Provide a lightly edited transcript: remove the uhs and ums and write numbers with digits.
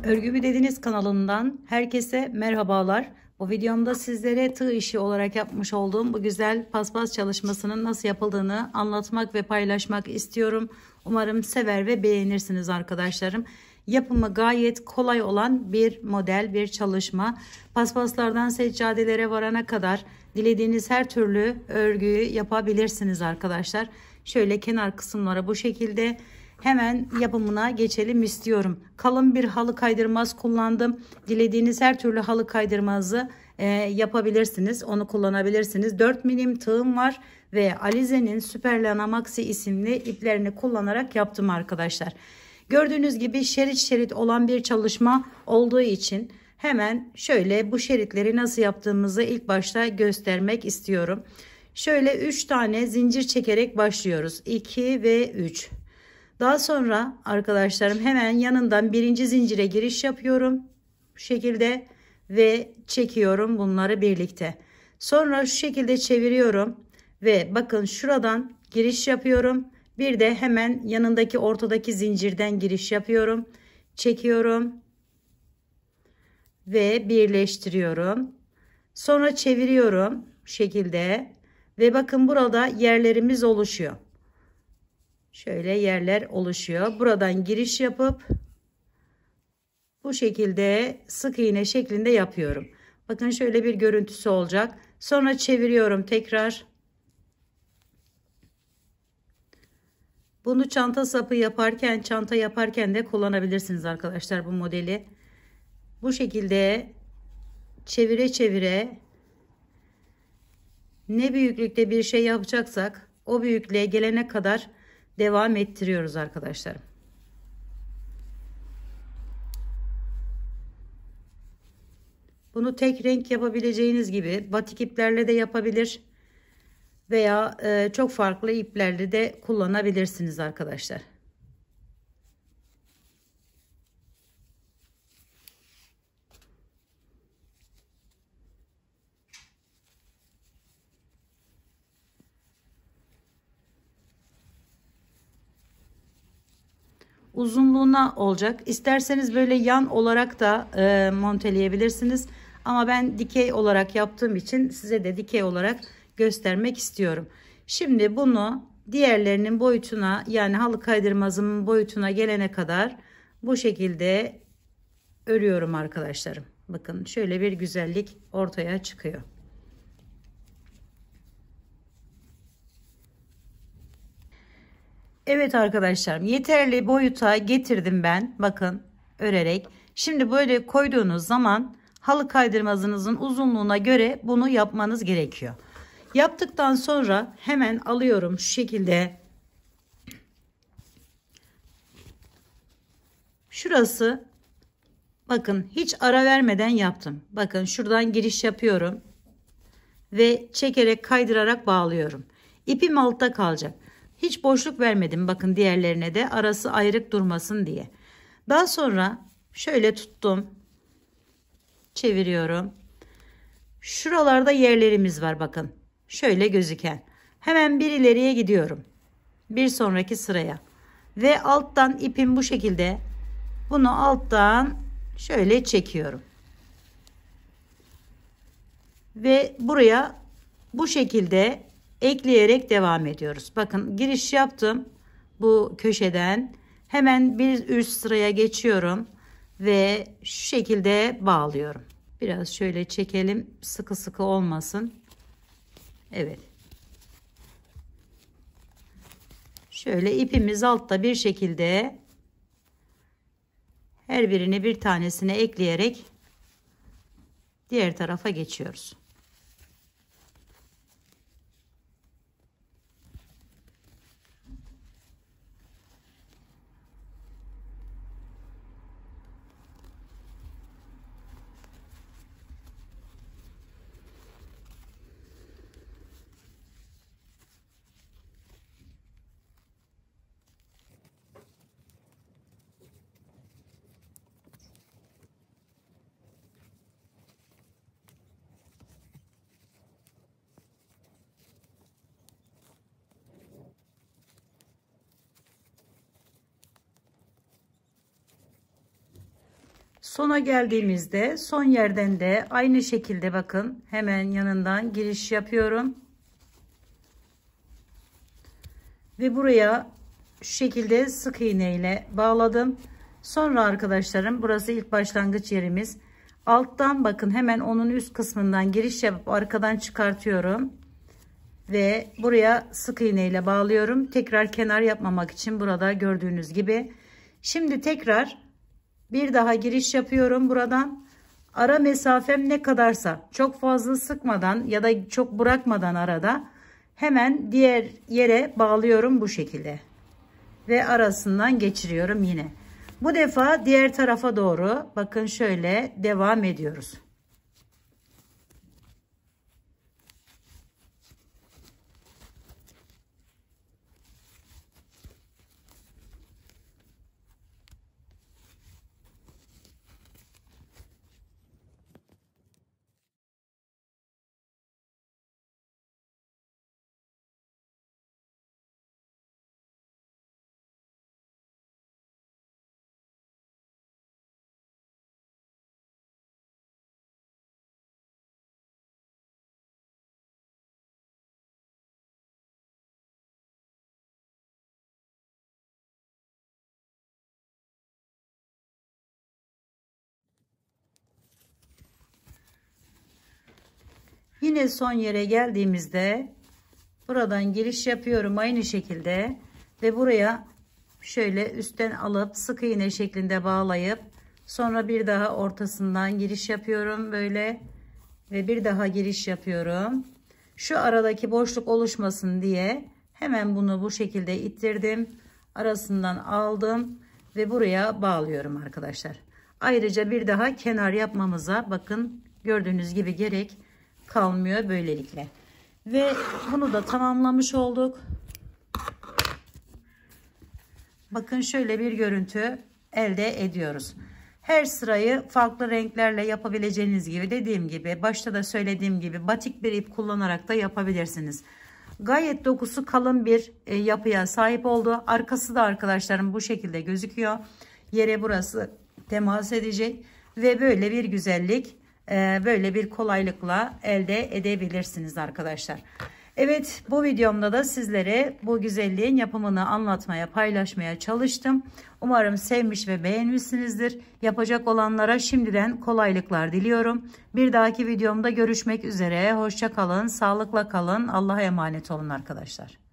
Örgü Dediğiniz kanalından herkese merhabalar. Bu videomda sizlere tığ işi olarak yapmış olduğum bu güzel paspas çalışmasının nasıl yapıldığını anlatmak ve paylaşmak istiyorum. Umarım sever ve beğenirsiniz arkadaşlarım. Yapımı gayet kolay olan bir model, bir çalışma. Paspaslardan seccadelere varana kadar dilediğiniz her türlü örgüyü yapabilirsiniz arkadaşlar. Şöyle kenar kısımları bu şekilde. Hemen yapımına geçelim istiyorum. Kalın bir halı kaydırmaz kullandım. Dilediğiniz her türlü halı kaydırmazı yapabilirsiniz. Onu kullanabilirsiniz. 4 milim tığım var ve Alize'nin Superlana Maxi isimli iplerini kullanarak yaptım arkadaşlar. Gördüğünüz gibi şerit şerit olan bir çalışma olduğu için hemen şöyle bu şeritleri nasıl yaptığımızı ilk başta göstermek istiyorum. Şöyle 3 tane zincir çekerek başlıyoruz. 2 ve 3. Daha sonra arkadaşlarım hemen yanından birinci zincire giriş yapıyorum. Bu şekilde ve çekiyorum bunları birlikte. Sonra şu şekilde çeviriyorum ve bakın şuradan giriş yapıyorum. Bir de hemen yanındaki ortadaki zincirden giriş yapıyorum. Çekiyorum ve birleştiriyorum. Sonra çeviriyorum bu şekilde ve bakın burada yerlerimiz oluşuyor. Şöyle yerler oluşuyor. Buradan giriş yapıp bu şekilde sık iğne şeklinde yapıyorum. Bakın şöyle bir görüntüsü olacak. Sonra çeviriyorum tekrar. Bunu çanta sapı yaparken, çanta yaparken de kullanabilirsiniz arkadaşlar bu modeli. Bu şekilde çevire çevire ne büyüklükte bir şey yapacaksak o büyüklüğe gelene kadar devam ettiriyoruz arkadaşlar. Bunu tek renk yapabileceğiniz gibi batik iplerle de yapabilir veya çok farklı iplerle de kullanabilirsiniz arkadaşlar. Uzunluğuna olacak. İsterseniz böyle yan olarak da monteleyebilirsiniz. Ama ben dikey olarak yaptığım için size de dikey olarak göstermek istiyorum. Şimdi bunu diğerlerinin boyutuna, yani halı kaydırmazımın boyutuna gelene kadar bu şekilde örüyorum arkadaşlarım. Bakın şöyle bir güzellik ortaya çıkıyor. Evet arkadaşlarım, yeterli boyuta getirdim ben, bakın örerek. Şimdi böyle koyduğunuz zaman halı kaydırmazınızın uzunluğuna göre bunu yapmanız gerekiyor. Yaptıktan sonra hemen alıyorum şu şekilde. Şurası bakın hiç ara vermeden yaptım. Bakın şuradan giriş yapıyorum ve çekerek kaydırarak bağlıyorum. İpim altta kalacak. Hiç boşluk vermedim bakın diğerlerine de, arası ayrık durmasın diye. Daha sonra şöyle tuttum. Çeviriyorum. Şuralarda yerlerimiz var bakın. Şöyle gözüken. Hemen bir ileriye gidiyorum. Bir sonraki sıraya. Ve alttan ipim bu şekilde. Bunu alttan şöyle çekiyorum. Ve buraya bu şekilde ekleyerek devam ediyoruz. Bakın giriş yaptım bu köşeden, hemen bir üst sıraya geçiyorum ve şu şekilde bağlıyorum. Biraz şöyle çekelim, sıkı sıkı olmasın. Evet, şöyle ipimiz altta bir şekilde her birini bir tanesine ekleyerek diğer tarafa geçiyoruz. Sona geldiğimizde son yerden de aynı şekilde bakın hemen yanından giriş yapıyorum. Ve buraya şu şekilde sık iğne ile bağladım. Sonra arkadaşlarım burası ilk başlangıç yerimiz. Alttan bakın hemen onun üst kısmından giriş yapıp arkadan çıkartıyorum. Ve buraya sık iğne ile bağlıyorum. Tekrar kenar yapmamak için burada gördüğünüz gibi. Şimdi tekrar bir daha giriş yapıyorum buradan. Ara mesafem ne kadarsa çok fazla sıkmadan ya da çok bırakmadan arada hemen diğer yere bağlıyorum bu şekilde. Ve arasından geçiriyorum yine. Bu defa diğer tarafa doğru bakın şöyle devam ediyoruz. Yine son yere geldiğimizde buradan giriş yapıyorum aynı şekilde ve buraya şöyle üstten alıp sık iğne şeklinde bağlayıp sonra bir daha ortasından giriş yapıyorum böyle ve bir daha giriş yapıyorum. Şu aradaki boşluk oluşmasın diye hemen bunu bu şekilde ittirdim. Arasından aldım ve buraya bağlıyorum arkadaşlar. Ayrıca bir daha kenar yapmamıza bakın gördüğünüz gibi gerek kalmıyor böylelikle. Ve bunu da tamamlamış olduk. Bakın şöyle bir görüntü elde ediyoruz. Her sırayı farklı renklerle yapabileceğiniz gibi dediğim gibi başta da söylediğim gibi batik bir ip kullanarak da yapabilirsiniz. Gayet dokusu kalın bir yapıya sahip oldu. Arkası da arkadaşlarım bu şekilde gözüküyor. Yere burası temas edecek ve böyle bir güzellik, böyle bir kolaylıkla elde edebilirsiniz arkadaşlar. Evet, bu videomda da sizlere bu güzelliğin yapımını anlatmaya, paylaşmaya çalıştım. Umarım sevmiş ve beğenmişsinizdir. Yapacak olanlara şimdiden kolaylıklar diliyorum. Bir dahaki videomda görüşmek üzere. Hoşça kalın, sağlıkla kalın. Allah'a emanet olun arkadaşlar.